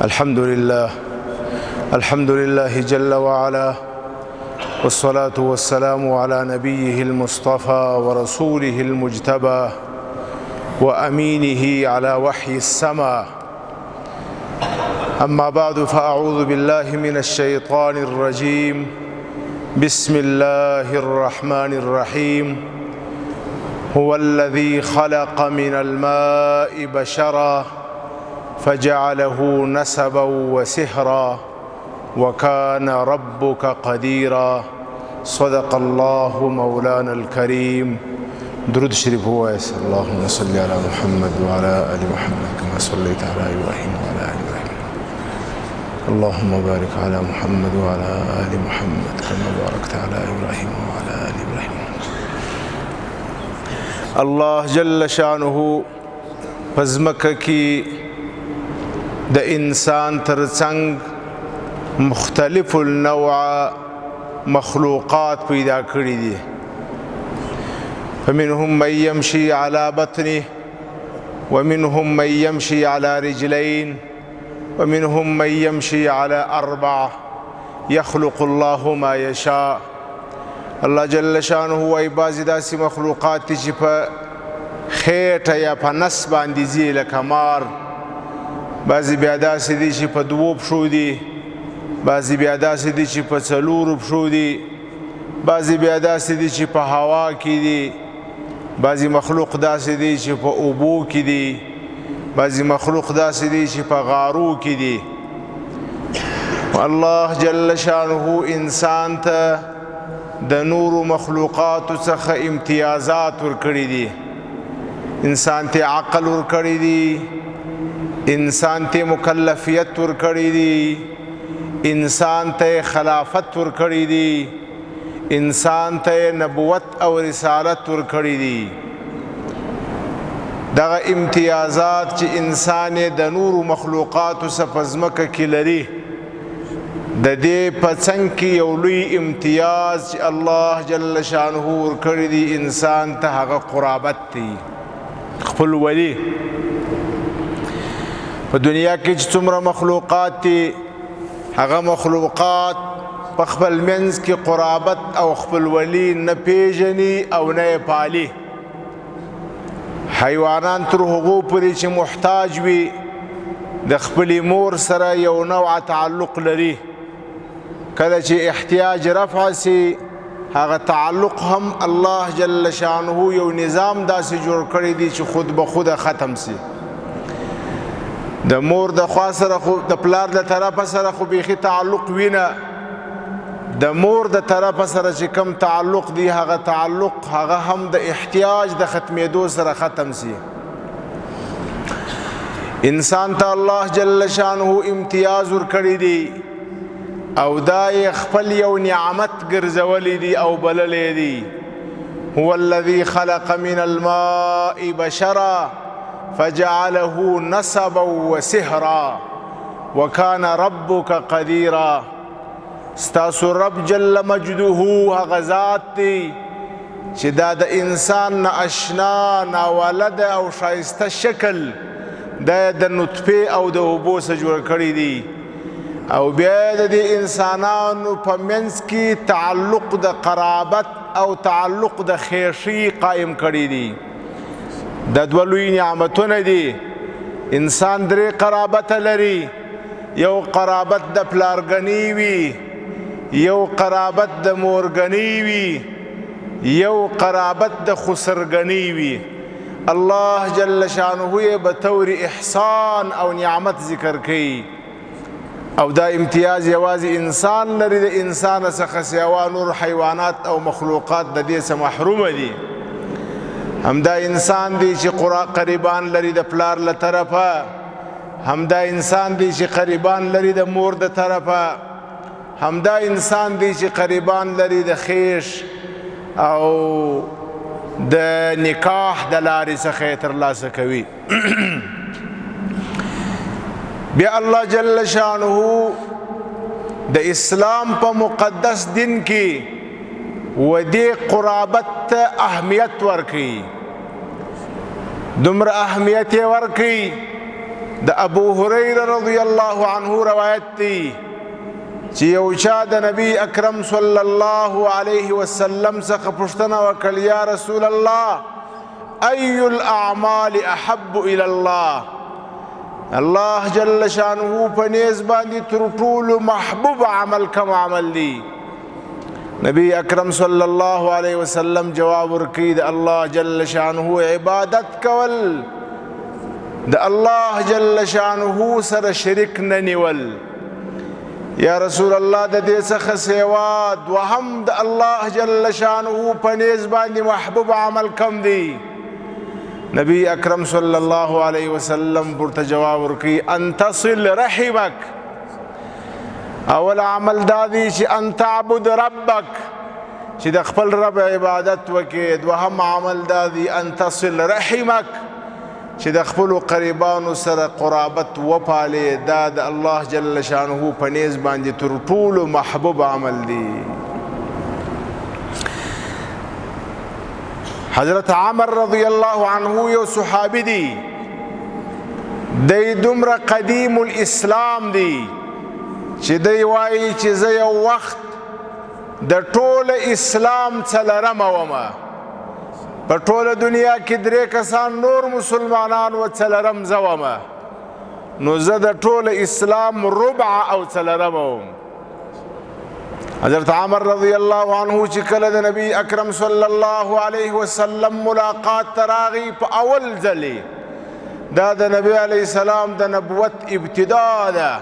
الحمد لله جل وعلا، والصلاة والسلام على نبيه المصطفى ورسوله المجتبى وأمينه على وحي السماء. أما بعد، فأعوذ بالله من الشيطان الرجيم. بسم الله الرحمن الرحيم. هو الذي خلق من الماء بشرا فجعله نسبا وسهرا وكان ربك قديرا. صدق الله مولانا الكريم. درود شريف هو يسر. اللهم صل على محمد وعلى آل محمد كما صليت على إبراهيم وعلى آل إبراهيم. اللهم بارك على محمد وعلى آل محمد كما باركت على إبراهيم وعلى آل إبراهيم. الله جل شانه پزمکه کی د انسان ترڅنګ مختلف النوع مخلوقات پیدا کړي دي. فمنهم من يمشي على بطنه ومنهم من يمشي على رجلين ومنهم من يمشي على 4. يخلق الله ما يشاء. الله جل شانه وای بعضې داسې مخلوقات دي چې په خېټه یا په نس باندې ځي لکه مار، بعضې بیا داسې دي چې په 2 پښو دي، بعضې بیا داسې دي چې په 4 پښو دي، بعضې بیا داسې دي چې په هوا کې دي، بعضې مخلوق داسې دي چې په اوبو کې دي، بعضې مخلوق داسې دي چې په غارو کې دي. الله جل شانه انسان ته د نورو مخلوقاتو څخه امتیازات ورکړي دي. انسان ته عقل ورکړي دي، انسان ته مکلفیت ورکړي دي، انسان ته خلافت ورکړي دي، انسان ته نبوت او رسالت ورکړي دي. دغه امتیازات چې انسان د نورو مخلوقاتو څخه په ځمکه کې لري، د دې په څنګ کې یو لوی امتیاز چې الله جل شانه ورکړي دي انسان ته، هغه قرابت دی، خپل ولی. په دنیا کې چې څومره مخلوقات دي، هغه مخلوقات په خپل منځ کې قرابت او خپل ولی نه پیژني او نه یې پالي. حیوانان تر هغو پورې چې محتاج وي د خپلې مور سره یو نوع تعلق لري. کله چې احتیاج رفع سي، هغه تعلق هم الله جل شانه یو نظام داسې جوړ کړی دی چې خود به خود ختم سي. د مور د خوا سره خو د پلار د طرفه سره خو بیخي تعلق وینه، د مور د طرفه سره چې کم تعلق دی، هغه تعلق هغه هم د احتیاج د ختمېدو سره ختم سي. انسان ته الله جل شانه امتیاز ورکړی دی او دا یې خپل یو نعمت ګرځولی دی او بللی دی. هو الذي خلق من الماء بشرا فجعله نسبا وسهرا وكان ربك قديرا. ستاسو رب جل مجده هغه ذات دی چې دا د انسان نه اشنا ناولد او شایسته شکل د نطفه او د اوبو څخه جوړ کړی دی، او بیا د دې انسانانو په منځ کې تعلق د قرابت او تعلق د خیشي قائم کړی دی. د 2 لوی نعمتونه دي. انسان 3 قرابت لري. یو قرابت د پلارګنی وي، یو قرابت د مورګنی وي، یو قرابت د خسرګنی وي. الله جل شانه یې به طور احسان او نعمت ذکر کوي، او دا امتیاز یوازې انسان لري. د انسان څخه سوا نور حیوانات او مخلوقات د دې څخه محرومه دي. همدا انسان دی چې قریبان لري د پلار له طرفه، همدا انسان دی چې قریبان لري د مور د طرفه، همدا انسان دی چې قریبان لري د خیش او د نکاح د لارې څخه ترلاسه کوي. بیا الله جل شانه د اسلام په مقدس دین کې و دې قرابت ته اهمیت ورکړي. دومره اهمیت یې ورکړي د ابو هريره رضی الله عنه روایت دی چې یو چا د نبی اکرم صلی الله علیه وسلم څخه پوښتنه وکړه یا رسول الله ای الاعمال احب الى الله الله جل شانه په نیز باندې تر ټولو محبوب عمل کوم عمل دی نبی اکرم صلی الله علیه وسلم جواب ورکړي د الله جل شانه عبادت کول د الله جل شانه سره شریک نه نیول یا رسول الله د دې څخه سوا دوهم د الله جل شانه په نیز باندې محبوب عمل کوم دی نبی اکرم صلی الله علیه وسلم ورته جواب ورکړي ان تصل رحمک اول عمل دا دی چې ان تعبد ربک چې د خپل رب عبادت وکړې دوهم عمل دا دی ان تصل رحمک چې د خپلو قریبانو سره قرابت وپالې دا د الله جل شانه په نیز باندې تر ټولو محبوب عمل دی حضرت عمر رضی الله عنه یو صحابي دی دی دومره قدیم الاسلام دی چې دی وایي چې زه یو وخت د ټول اسلام څلرمه ومه په ټوله دنیا کې 3 کسان نور مسلمانان و څلرم زه ومه نو زه د ټول اسلام ربع او څلرمه وم حضرت عمر رضی الله عنه چې کله د نبی اکرم صلی الله علیه وسلم ملاقات تراغي په اول ځلې دا د نبی علیه السلام د نبوت ابتدا ده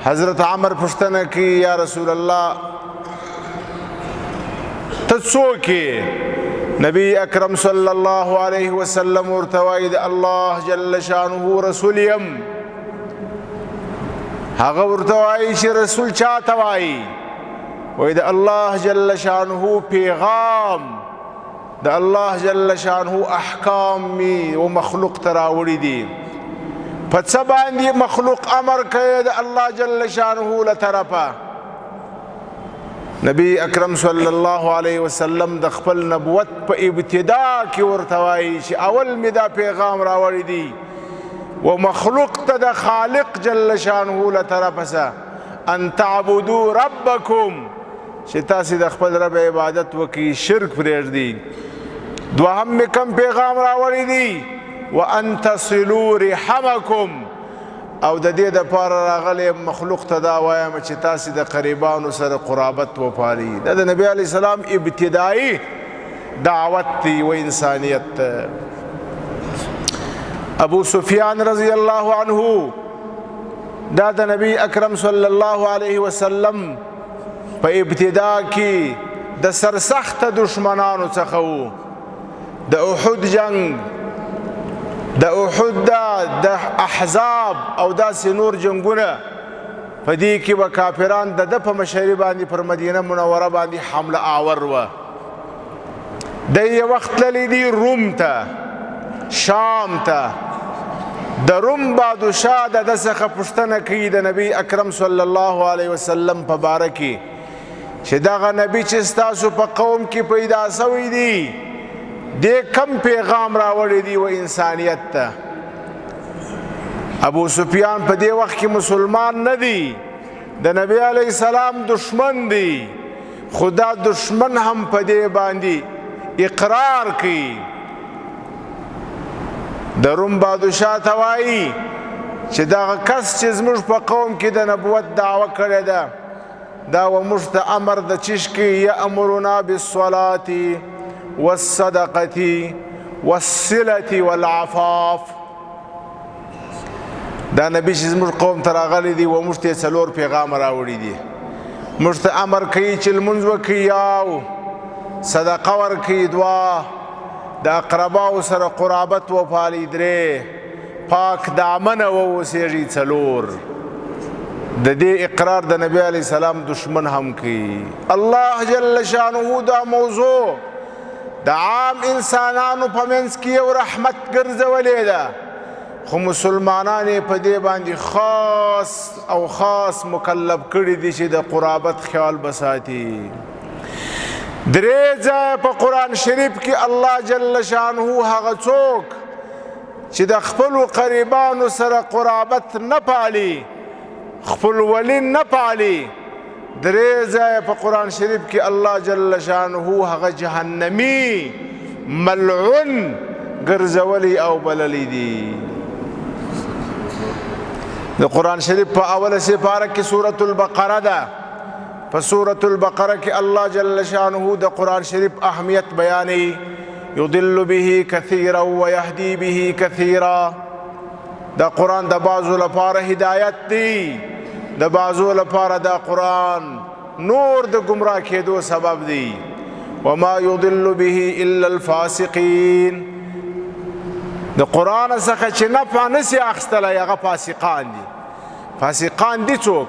حضرت عمر پوښتنه کوي یا رسول الله ته څوک یې نبی اکرم صلی الله علیه وسلم ورته وایي د الله جل شانه رسول یم هغه ورته وایي چې رسول چاته وایي وایي د الله جل شانه پیغام د الله جل شانه احکام می و مخلوق ته راوړي دي په څه باندې مخلوق امر کوي د الله جل شانه له طرفه نبی اکرم صلی الله علیه وسلم د خپل نبوت په ابتدا کې ورته وایي چې اول مې دا پیغام راوړی دی و مخلوق ته د خالق جل شانه له طرفه څه ان تعبدوا ربکم چې تاسې د خپل رب عبادت وکړئ شرک پرېږدئ دوهم مې کوم پیغام راوړی دی وان تصلوا رحمکم او د دې دپاره راغلی مخلوق ته دا وایم چې تاسې د قریبانو سره قرابت وپالئ دا د نبی علیه السلام ابتدایي دعوت دی و انسانیت ابو سفیان رضی الله عنه دا د نبی اکرم صلی الله علیه وسلم په ابتدا کې د سرسخته دشمنانو څخه و د احد جنگ د احد د احزاب او داسې نور جنگونه په دې کې به کافران د ده په مشري باندې پر مدینه منوره باندې حمله آور وه دی یو وخت تللی دی روم ته شام ته د روم بادشاه د ده څخه پوښتنه کوي د نبی اکرم صلی الله علیه وسلم په باره کې چې دغه نبی چې ستاسو په قوم کې پیدا سوی دی دې کم پیغام راوړی دی و انسانیت ته ابو سفیان په دې وخت کې مسلمان نه دی د نبی علیه السلام دشمن دی خو دا دشمن هم په دې باندې اقرار کوي د روم بادشاه ته وایي چې دغه کس چې زموږ په قوم کې د نبوت دعوه کړې ده دا و موږ ته امر د چیش کوي یامرنا بالصلاة والصدقة والصلة والعفاف دا نبی چې زموږ قوم ته راغلی دی و موږ ته یې 4 پیغام راوړي دي موږ ته امر کوي چې لمونځ وکړي یو صدقه ورکړي 2 د اقرباو سره قرابت وپالي 3 پاک دامنه واوسېږي 4 د دې اقرار د نبی علیه السلام دشمن هم کوي الله جل شانه دا موضوع د عام انسانانو په منځ کې یو رحمت ګرځولې ده خو مسلمانان یې په دې باندې خاص او خاص مکلف کړي دي چې د قرابت خیال بساتي 3 ځایه په قرآن شریف کې الله جل شانه هغه څوک چې د خپلو قریبانو سره قرابت نه پالي، خپلولي نه پالي، درې ځایه په قرآن شریف کې الله جل شانه هغه جهنمي ملعون ګرځولی او بللی دي. د قرآن شریف په اوله سپاره کې سورة البقره ده. په سورة البقره کې الله جل شانه د قرآن شریف اهمیت بیانوي. یضل به کثیرا ویهدی به کثیرا. دا قرآن د بعضو لپاره هدایت دی، د بعضو لپاره دا قرآن نور د گمراه کېدو سبب دی. وما یضل به الا الفاسقین. د قرآن څخه چې نفع نسی اخیستلی هغه فاسقان دي. فاسقان دي څوک؟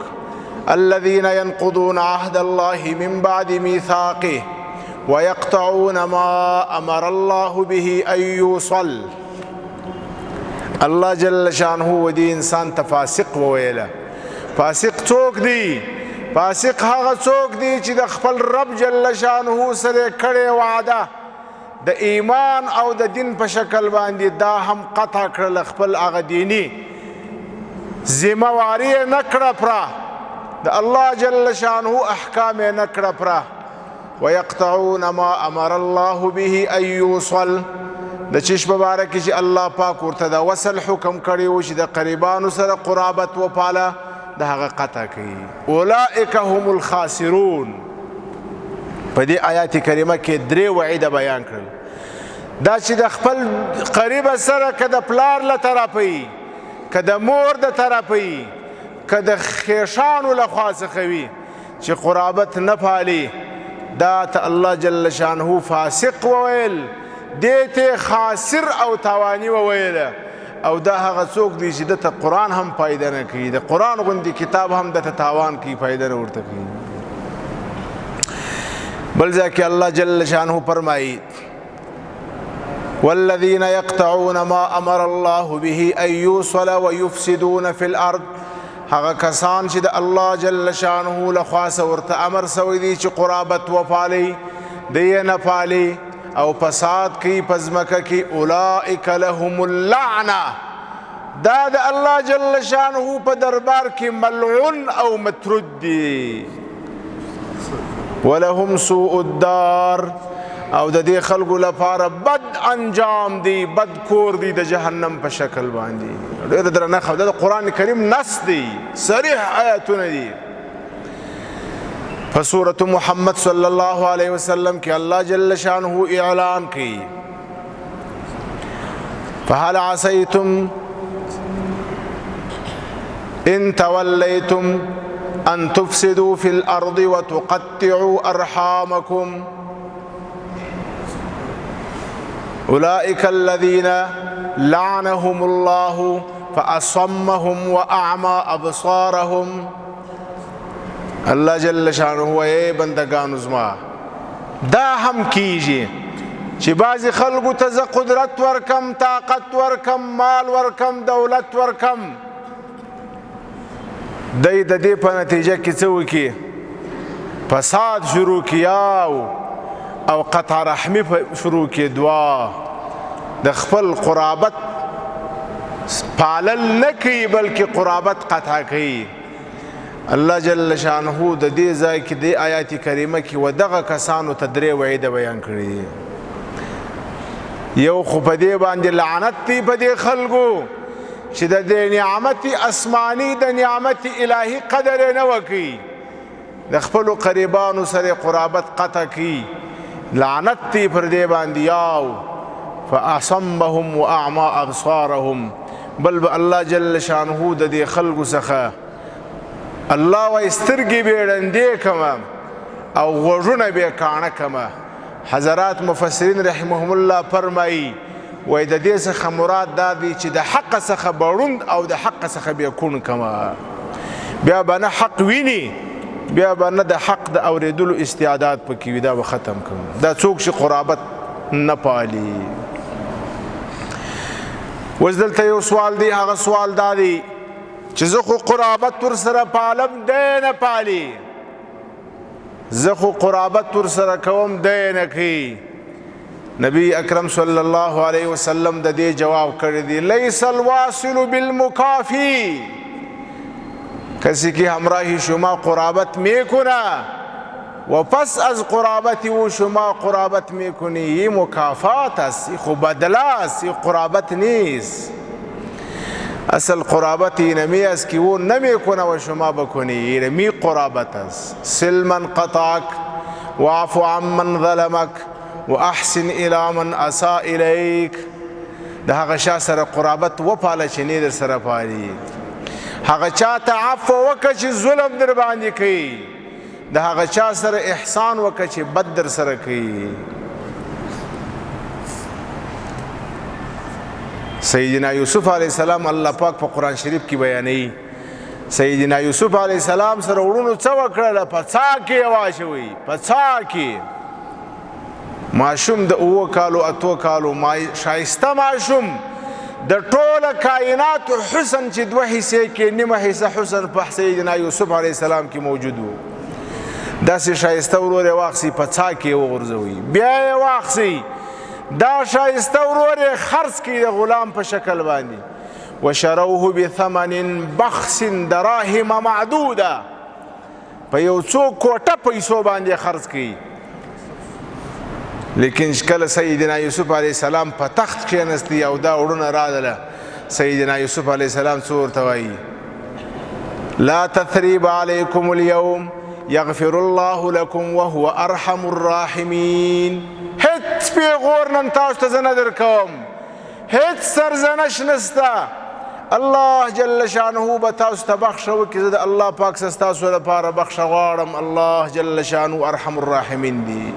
الذين ينقضون عهد الله من بعد ميثاقه ويقطعون ما امر الله به ان يوصل. الله جل شانه ودي انسان ته فاسق وویله. فاسق څوک دی؟ فاسق هغه څوک دی چې د خپل رب جل شانه سره کړې وعده د ایمان او د دین په شکل باندې دا هم قطع کړل، خپل هغه دینی ذمہ واری نه کړه پوره، د الله جل شانه احکام نه کړه پوره. ويقطعون ما امر الله به ان يوصل. د چشم مبارک چې الله پاک ورته د وصل حکم کړی و چې د قریبانو سره قرابت وپاله د هغه قطع کوي. اولئک هم الخاسرون. په دې آیات کریمه کې درې وعیده بیان کړل. دا چې د خپل قریب سره که د پلار له طرفه وي، که د مور د طرفه وي، که د خیشانو له خوا څخه وي، چې قرابت نه پالي، دا ته الله جل شانه فاسق وویل، دې ته خاسر او تاواني وویله. او دا هغه څوک دی چې دته قرآن هم فایده نه کوي، د قرآن غوندې کتاب هم دته تاوان کوي، فایده نه ورته کوي. بل ځای کې الله جل شانه فرمایي والذين يقطعون ما امر الله به ان يوصل ويفسدون في الارض. هغه کسان چې د الله جل شانه له خوا ورته امر سوی دی چې قرابت وپالي، دی نه پالي او فساد کوي په ځمکه کې. اولئک لهم اللعنه. دا د الله جل شانه په دربار کې ملعون او مطرود دی. ولهم سوء الدار. او د دې خلکو لپاره بد انجام دی، بد کور دی د جهنم په شکل باندې. ډېر درنه خو د قرآن کریم نص دی، صریح آیاتونه دي. په سورة محمد صلی الله علیه وسلم کې الله جل شانه اعلان کوي فهل عسیتم ان تولیتم ان تفسدوا في الارض وتقطعوا ارحامكم اولئك الذين لعنهم الله فاصمهم واعمى ابصارهم. الله جل شانه اے بندگانو زما دا هم کیږي چې بعضی خلکو ته زه قدرت ورکم، طاقت ورکم، مال ورکم، دولت ورکم، دی د دې په نتیجه کې څه وکړي؟ فساد شروع کړي او قطع رحمي شروع کړي. دعا د خپل قرابت پالل نه کوي بلکې قرابت قطع کوي. الله جل شانه د دې ځای کې د آیات کریمه کې ودغه کسانو ته درې وعیده بیان کړي دي. یو خو په دې باندې لعنت دی په دې خلکو چې د دې نعمت اسماني د نعمت الهي قدر نه وکړي، د خپلو قریبانو سره قرابت قطع کړي. لعنت دی پر دې باندې. یاو فاصمهم واعمى ابصارهم. بل الله جل شانه د دې خلکو څخه الله و سترګې به ړندې کما او غوږونه به کاڼه کما. حضرات مفسرین رحمهم الله فرمایي وای د دې څخه مراد دا دی چې د حق څخه بړوند او د حق څخه به کون کما. بیا به نه حق ویني، بیا به نه د حق د اورېدلو استعداد پکې وي، دا به ختم کړم. دا څوک چې قرابت نه پالي. اوس دلته یو سوال دی، هغه سوال دا دی چې زه خو قرابت ورسره پالم دی نه پالي، زه خو قرابت ورسره کوم دی نه کوي. نبی اکرم صلی الله علیه وسلم د دې جواب کړی دی لیس الواصل بالمکافی کسی کی همراهی شما قرابت میکنه و پس از قرابتی او شما قرابت میکنی این مکافات است، این خو بدله است، این قرابت نیست. اصل قرابت اینمی است که او نمیکنه و شما بکنی، اینمی قرابت است. سل من قطعک واعف عن من ظلمک واحسن الى من اساء الیک. د هغه چا سره قرابت وپاله چې نه در سره پالي، هغه چا ته عفو وکړه چې ظلم در باندې کوي، د هغه چا سره احسان وکړه چې بد در سره کوي. سیدنا یوسف علیه السلام الله پاک په قرآن شریف کې بیانوي. سیدنا یوسف علیه السلام سره وروڼو څه وکړله؟ په څاه کې یې واچوئ، په څاه کې. ماشوم د 7 کالو 8 کالو شایسته ماشوم د ټوله کائناتو حسن چې 2 حصې کې نیمه حصه حسن په سیدنا یوسف علیه السلام کې موجود و. داسې شایسته ورور یې واخسي په څاه کې یې وغورځوئ، بیا یې واخسي دا شایسته ورور یې خرڅ کړي د غلام په شکل باندې. وشروه بثمن بخس دراهم معدوده، په یو څو کوټه پیسو باندې خرڅ کړي. لیکن کله سیدنا یوسف علیه السلام په تخت کښېنستی او دا وړونه راغله، سیدنا یوسف علیه السلام څه ورته وایي؟ لا تثریب علیکم اليوم یغفر الله لکم وهو ارحم الراحمین. هیڅ پیغور نن تاسو ته زه نه درکوم، هیڅ سرزنش نسته. الله جل شانه به تاسو ته بخښه وکړي. زه د الله پاک څخه ستاسو لپاره بخښه غواړم. الله جل شانه ارحم الراحمین دی.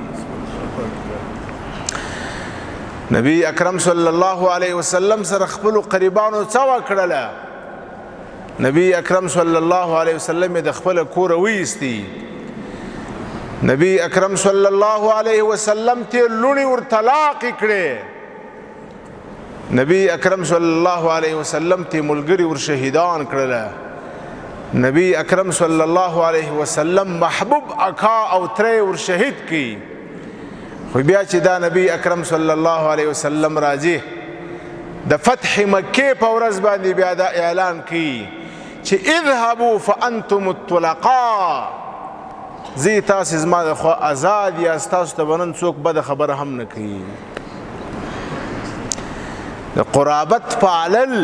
نبی اکرم صلی الله علیه وسلم سره خپلو قریبانو څه وکړله؟ نبی اکرم صلی الله علیه وسلم یې د خپله کوره وایستي. نبی اکرم صلی الله علیه وسلم ته لوڼې ور طلاقې کړې. نبی اکرم صلی الله علیه وسلم ته ملګري ور شهیدان کړله. نبی اکرم صلی الله علیه وسلم محبوب اکا او ترې ور شهید کړي. خو بیا چې دا نبی اکرم صلی الله علیه وسلم راځي د فتح مکې په ورځ باندې بیا دا اعلان کوي چې اذهبوا فانتم الطلقاء، زی تاسې زما د خوا ازاد یاست، تاسو ته به نن څوک بده خبره هم نه کوي. د قرابت پالل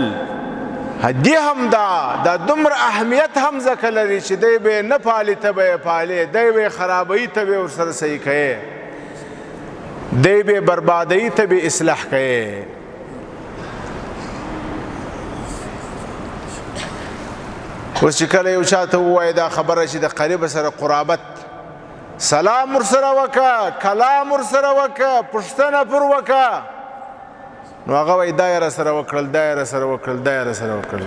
هدیه هم دا دومره اهمیت هم ځکه لري چې دی به یې نه پالي ته به یې پالې، دی به یې خرابوي ته به یې ورسره صحیح کوې، دی به بربادی ته به اصلاح کوي. اوس چې کله یو چاته ووایي دا خبره چې د قریب سره قرابت، سلام ورسره وکړه، کلام ورسره وکړه، پوښتنه پر وکړه، نو هغه وایي دا یې راسره وکړل، دا یې راسره وکړل، دا یې راسره وکړل.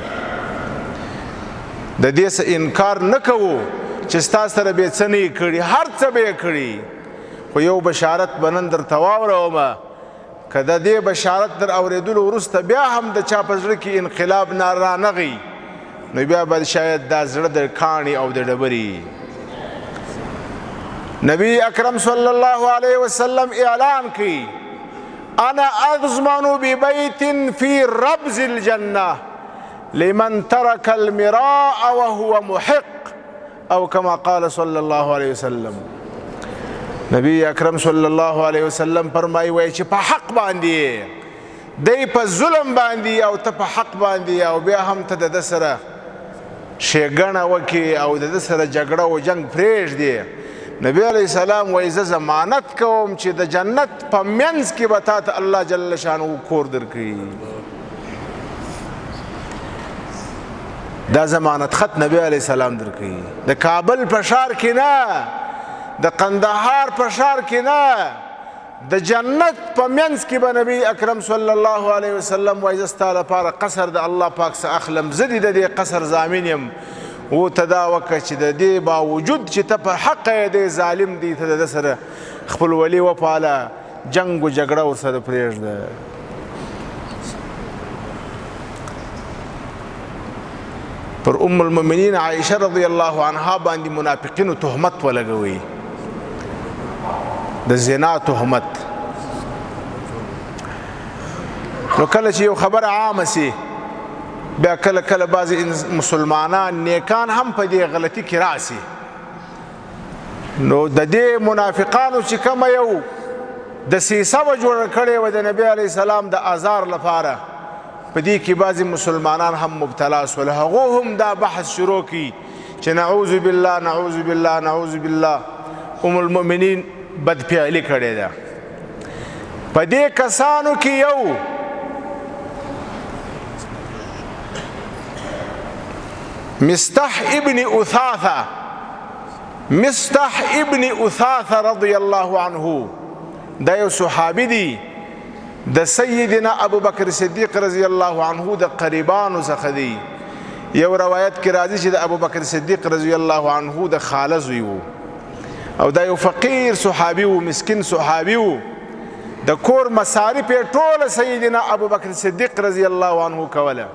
د دې څه انکار نه کوو چې ستا سره به یې څه نه یې کړي، هر څه به یې کړي. خو یو بشارت به نن درته واورومه، که د دې بشارت در اورېدلو وروسته بیا هم د چا په زړه کې انقلاب رانغی، نو بیا به شاید دا زړه د کاڼي او د ډبرې. نبی اکرم صلی الله علیه وسلم اعلان کی انا اضمن ببیت فی ربز الجنه لمن ترک المراء وهو محق، او کما قال صلی الله علیه وسلم. نبی اکرم صلی الله علیه وسلم فرمایي وایي چې په حق باندې دی په ظلم باندې او ته په حق باندې، او بیا هم ته د ده سره ښېګڼه وکړې او د ده سره جګړه و جنګ پرېږدې. نبی علیه السلام وایي زه ضمانت کوم چې د جنت په منځ کې به تا ته الله جل شانه کور درکړي. دا ضمانت خط نبی علیه السلام درکوي. د کابل په ښار کې نه، د قندهار په ښار کې نه، د جنت په منځ کې به نبی اکرم صلی الله علیه وسلم وایي زه ستا لپاره قصر د الله پاک څخه اخلم، زه دې د دې قصر ضامن یم. و ته دا وکړه چې د دې باوجود چې ته په حق یې دی، ظالم دی، ته د ده سره خپلولي وپاله، جنګ و جګړه ورسره پرېږده. پر ام المؤمنین عائشه رضی الله عنها باندې منافقینو تهمت ولګوي، د زنا تهمت. نو کله چې یو خبره عامه سي بیا کله کله بعضې مسلمانان نیکان هم په دې غلطي کې راسي نو د دې منافقانو چې کومه یو دسیسه به جوړه کړې وه د نبي علیه السلام د ازار لپاره په دې کې بعضې مسلمانان هم مبتلا سول هغو هم دا بحث شروع کړي چې نعوذ بالله نعوذ بالله نعوذ بالله ام المؤمنین بدفعلي کړې ده په دې کسانو کې یو مستح ابن اثاثه رضی الله عنه دا یو صحابي دی د سیدنا ابو بکر صدیق رضی الله عنه د قریبانو څخه دی یو روایت کې راځي چې د ابو بکر صدیق رضی الله عنه د خاله زوی و او دا یو فقیر صحابي و مسکین صحابي و د کور مصارف یې ټوله سیدنا ابو بکر صدیق رضی الله عنه کوله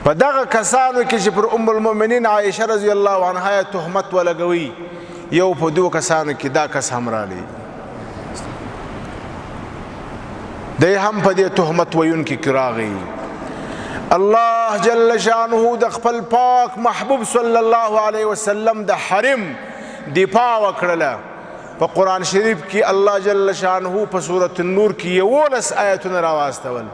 په دغه کسانو کې چې پر ام المؤمنین عایشه رضی الله عنها تهمت ولګوي یو په دوه کسانو کې دا کس هم رالی دی هم په دې تهمت ویونکي کې راغی الله جل شانه د خپل پاک محبوب صلی الله علیه وسلم د حرم دفاع وکړله په قرآن شریف کې الله جل شانه په سورة النور کې 11 آیتونه راواستول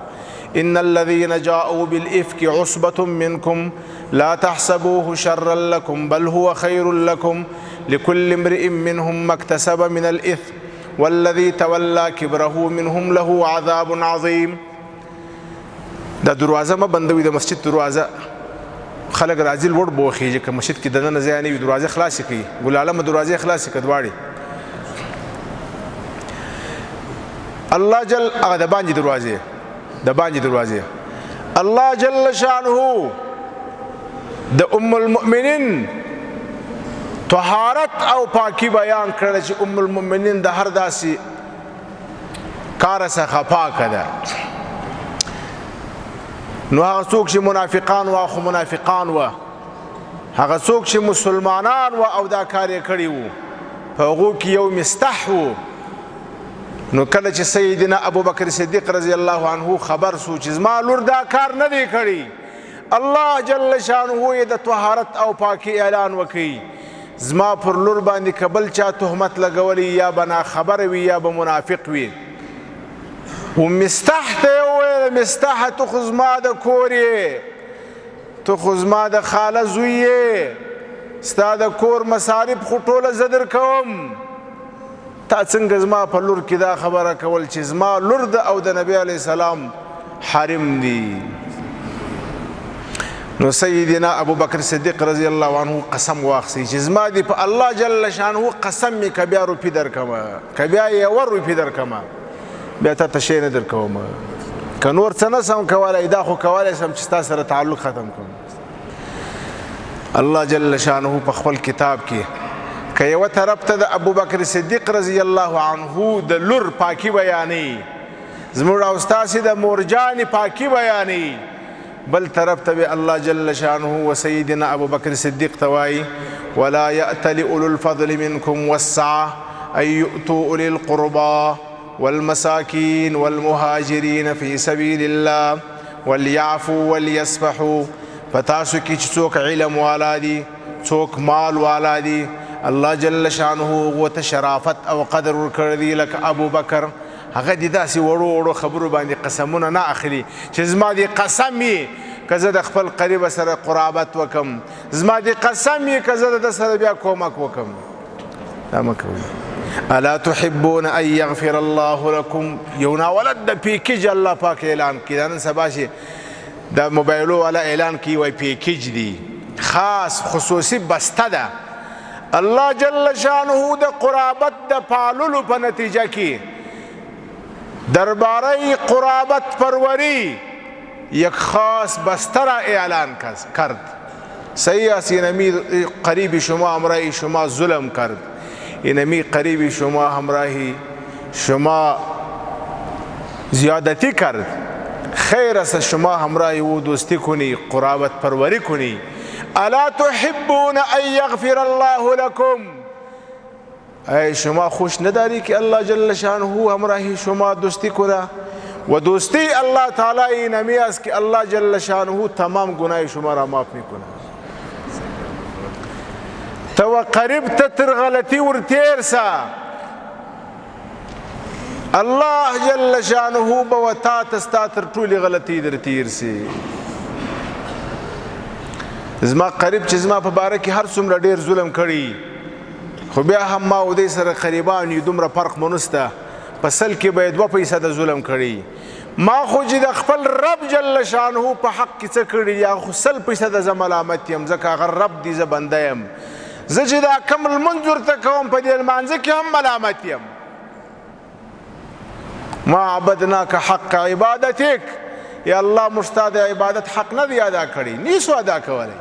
ان الذين جاءوا بالافك عصبة منكم لا تحسبوه شرا لكم بل هو خير لكم لكل امرئ منهم ما اكتسب من الاثم والذي تولى كبره منهم له عذاب عظيم دا دروازه ما بندوي د مسجد دروازه خلق راځي لوړ بوخیږي که مسجد کې دننه ځای نه وي دروازه خلاصې کړي ګل عالم دروازه خلاصې کړه دواړې الله جل هغه د باندې دروازه الله جل شانه د ام المؤمنین طهارت او پاکی بیان کړل چې ام المؤمنین د هر داسې کار څخه پاکه ده نو هغه څوک چې منافقان و خو منافقان و هغه څوک چې مسلمانان و او دا کار یې کړی و په هغو کې یو مستح و نو کله چې سیدنا ابو بکر صدیق رضی الله عنه خبر سو چې زما لور دا کار نه دی کړی الله جل شانه یې د طهارت او پاکی اعلان وکړي زما پر لور باندې کبل چا تهمت لګولی یا بنا خبر وي یا به منافق وي و مستح ته وویل مستح تو خو زما د کور یې تو خو زما د خاله زوی یې ستا د کور مصارف خو ټوله زه درکوم تا څنګه زما په لور کې دا خبره کول چې زما لور د او د نبی علیه السلام حرم دی نو سیدنا ابو بکر صدیق رضی الله عنه قسم واخسی چې زما دی په الله جل شانه قسم می کبیا روپی درکما کبیا یو روپی درکما بیا ته تشې نه درکوم که نور څه نه سم کولای دا خو کولای سم چې تاسو سره تعلق ختم کوم الله جل شانه په خپل کتاب کې که یو طرف ته د ابو بکر صدیق رضی الله عنه د لور پاکی بیانې زموږ او ستاسې د مورجان پاکی بیانې بل طرف ته الله جل شانه وسيدنا ابو بکر صدیق توای ولا يأتل اولو الفضل منكم والسعه ان يؤتوا اولي القربى والمساكين والمهاجرين في سبيل الله وليعفوا وليصفحوا فتاسو کې څوک علم والا دي څوک مال والا دي الله جل شانه وته شرافت او قدر ورکړي لکه ابو بکر هغه دي داسې وړو وړو خبرو باندې قسمونه نه اخلي چې زما دي قسم وي که زه د خپل قریب سره قرابت وکم زما دي قسم وي که زه د سره بیا کومک وکم دا مه کوئ الا تحبون ان يغفر الله لكم یو ناولد د پیکیج الله پاک اعلان کړي دا نن سبا چې د موبایلو والا اعلان کړي وایي پیکیج دي خاص خصوصي بسته ده الله جل شانه د قرابت د پاللو په نتیجه کې درباره قرابت پروری یک خاص بستر اعلان کرد صحیح است اینمی قریب شما همراه شما ظلم کرد اینمی قریب شما همراه شما زیادتی کرد خیر است شما همراه او دوستی کنی قرابت پروری کنی الا تحبون ان یغفر الله لكم ای شما خوش نداری که الله جل شانه همراهی شما دوستی کنه و دوستی الله تعالی اینمی است که الله جل شانه تمام گناه شما را معاف میکنه. تو قریب تر غلطی ورتیر سا الله جل شانه به تا تستا تر ټولې غلطي در تیر سي. زما قریب چې زما په باره کې هر څومره ډېر ظلم کړي خو بیا هم ما او دې سره قریبان یو دومره فرق مونسته په سل کې به 2 پیسه د ظلم کړي ما خو چې د خپل رب جل شانه په حق کې څه کړي یا خو 100 پیسه د زه ملامت یم ځکه هغه رب دی زه بنده یم زه چې دا کم لمونځ ورته کوم په دې لمانځه کې هم ملامت یم. ما عبدناک حق عبادتک یا الله مشتاق عبادت حق نه دی ادا کړی نیسو ادا کولی.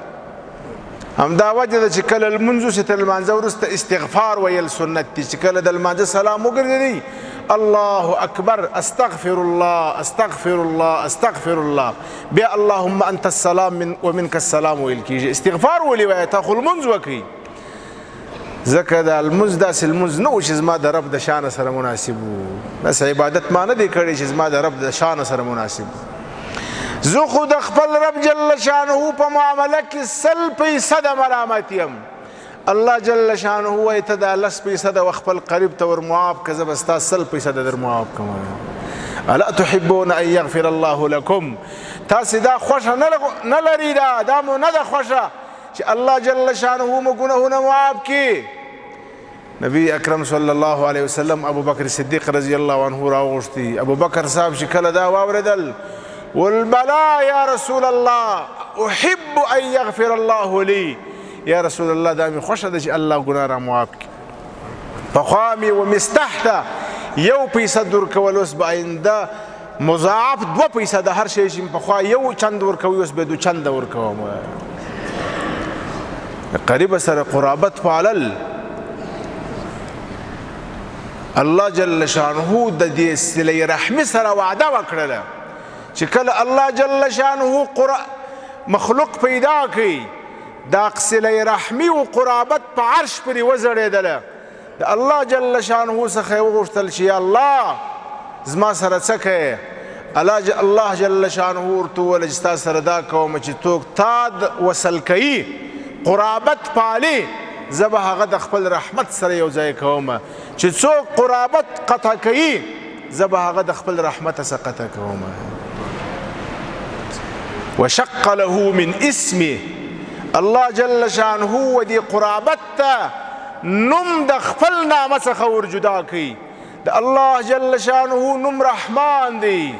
همدا وجه ده چې کله لمونځ چې تر لمانځه وروسته استغفار ویل سنت دی چې کله د لمانځه سلام وګرځېدی الله اکبر استغفر الله استغفر الله استغفر الله بیا اللهم انت السلام ومنك السلام ویل کیږي. استغفار ولې وایه تا خو لمونځ وکړي ځکه د لمونځ داسې لمونځ نه و چې زما د رب د شانه سره مناسب و داسې عبادت ما نه دی کړی چې زما د رب د شانه سره مناسب زه خو د خپل رب جل شانه په معامله کې 100% د ملامت یم. الله جل شانه وایي ته دا 10% د خپل قریب ته ور معاف که زه به ستا 100% در معاف کوم. الا تحبون ان یغفر الله لکم تاسې دا خوښه نه لري دا مو نه ده خوښه چې الله جل شانه مو ګناهونه معاف کړي. نبی اکرم صلی الله علیه وسلم ابو بکر صدیق رضی الله عنه راوغوښتي. ابو بکر صاحب چې کله دا واورېدل والبلا یا رسول الله احب ان یغفر الله لی یا رسول الله دا مې خوښه ده چې الله ګناه را معاف کړي. پخوا مې ومستحته 1% ورکول اوس به آینده مضاعف 2% د هر شی چې پخوا 1 چند ورکوي اوس به 2 چنده ورکوم. قریب سره قرابت پالل الله جل شانه د دې صله رحمي سره وعده وکړله چې کله الله جل شانه مخلوق پیدا کړي دا صله رحمي او قرابت په عرش پرې وزړېدله د الله جل شانه څخه یې وغوښتل چې یا الله زما سره څه کوې. الله جل شانه ورته وویل چې ستا سره دا کوم چې څوک تا وصل کوي قرابت پالي زه به هغه د خپل رحمت سره یو ځای کوم چې څوک قرابت قطع کوي زه به هغه د خپل رحمت څخه قطع کوم. وشق له من اسمه الله جل شانه و دې قرابت ته نوم د خپل نامه څخه ورجدا کوي. د الله جل شانه نوم رحمان دی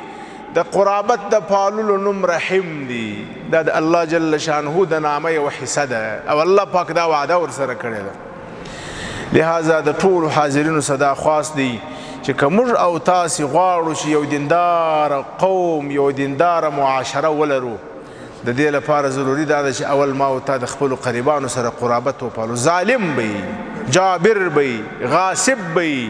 د قرابت د پاللو نوم رحیم دی. دا د الله جل شانه د نامه یو حصه ده او الله پاک دا وعده ورسره کړې ده. لہذا د ټولو حاضرینو صدا خواست دی چې که موږ او تاسې غواړو چې یو دیندار قوم یو دینداره معاشره ولرو د دې لپاره ضروري دا ده چې اول ما او تا د خپلو قریبانو سره قرابت وپالو. ظالم به جابر به غاصب به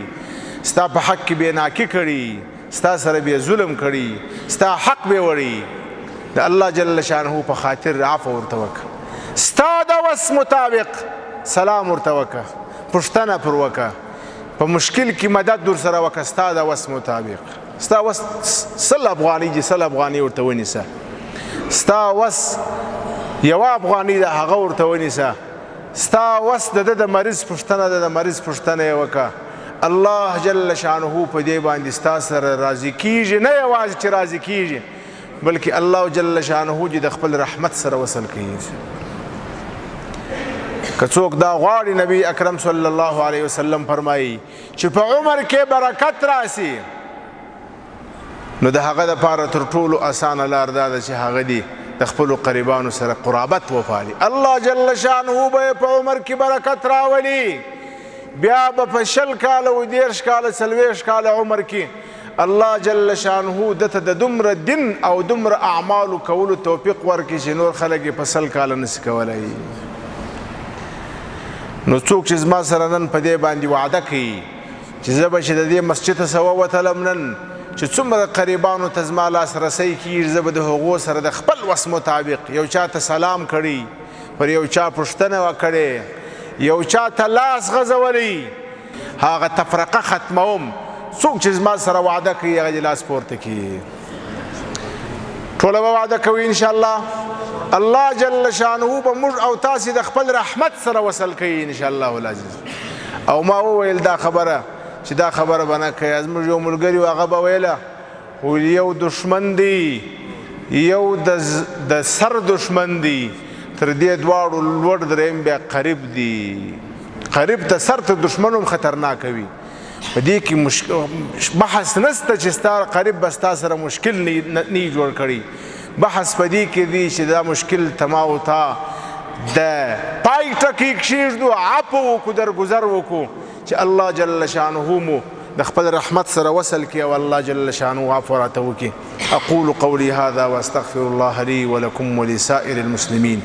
ستا په حق کې بېناکي کړي ستا سره بیا ظلم کړي ستا حق به وړي د الله جل شانه په خاطر عفو ورته وکړه. ستا د وس مطابق سلام ورته وکړه پوښتنه پر وکړه په مشکل کې مدد در سره وکړه ستا د وس مطابق. ستا وس 100 افغانۍ دي 100 افغانۍ ورته ونیسه. ستا وس 1 افغانۍ ده هغه ورته ونیسه. ستا وس د مریض پوښتنه ده د مریض پوښتنه یې وکړه. الله جل شانه په دې باندې ستا سره راضي کیږي نه یوازې چې راضي کیږي بلکې الله جل شانه د خپل رحمت سره وصل کیږي. که څوک دا غواړي نبی اکرم صلی الله علیه وسلم فرمایي چې په عمر کې برکت راسي نو د هغه دپاره تر ټولو اسانه لار دا ده چې هغه دي د خپلو قریبانو سره قرابت وپالي. الله جل شانه به په عمر کې برکت راولي بیا به په 20 کاله و 30 کاله 40 کاله عمر کې الله جل شانه دته د دومره دین او دومره اعمالو کولو توفیق ورکړي چې نور خلک یې په 100 کاله نشي کولی. نو څوک چې زما سره نن په دې باندې وعده کوي چې زه به چې د دې مسجد ته سوه وتلم نن چې څومره قریبانو ته زما لاسرسی کېږي زه به د هغو سره د خپل وس مطابق یو چا ته سلام کړي پر یو چا پوښتنه وکړې یو چا ته لاس غځولی هغه تفرقه ختموم. څوک چې زما سره وعده کوي هغه لاس پورته کوي. ټوله به وعده کوي ان شاء الله. الله جل شانه به موږ او تاسې د خپل رحمت سره وصل کوي ان شاء الله العزیز. او ما وویل دا خبره چې دا خبره به نه کوي. زموږ یو ملګري و هغه به ویله یو دشمن دی یو د سر دشمن دی تر دې دواړو لوړ دریم بیا قریب دی. قریب ته سر ته دشمن هم خطرناک وي. په دې کې بحث نسته چې ستا قریب به ستا سره مشکل نه جوړ کړي. بحث په دې کې دی چې دا مشکل تما او تا د پای ټکی کښېږدو عفو وکړو درګذر وکړو چې الله جل شانه مو د خپل رحمت سره وصل کړي او الله جل شانه عفو راته وکړي. أقول قولي هذا وأستغفر الله لي ولكم ولسائر المسلمين.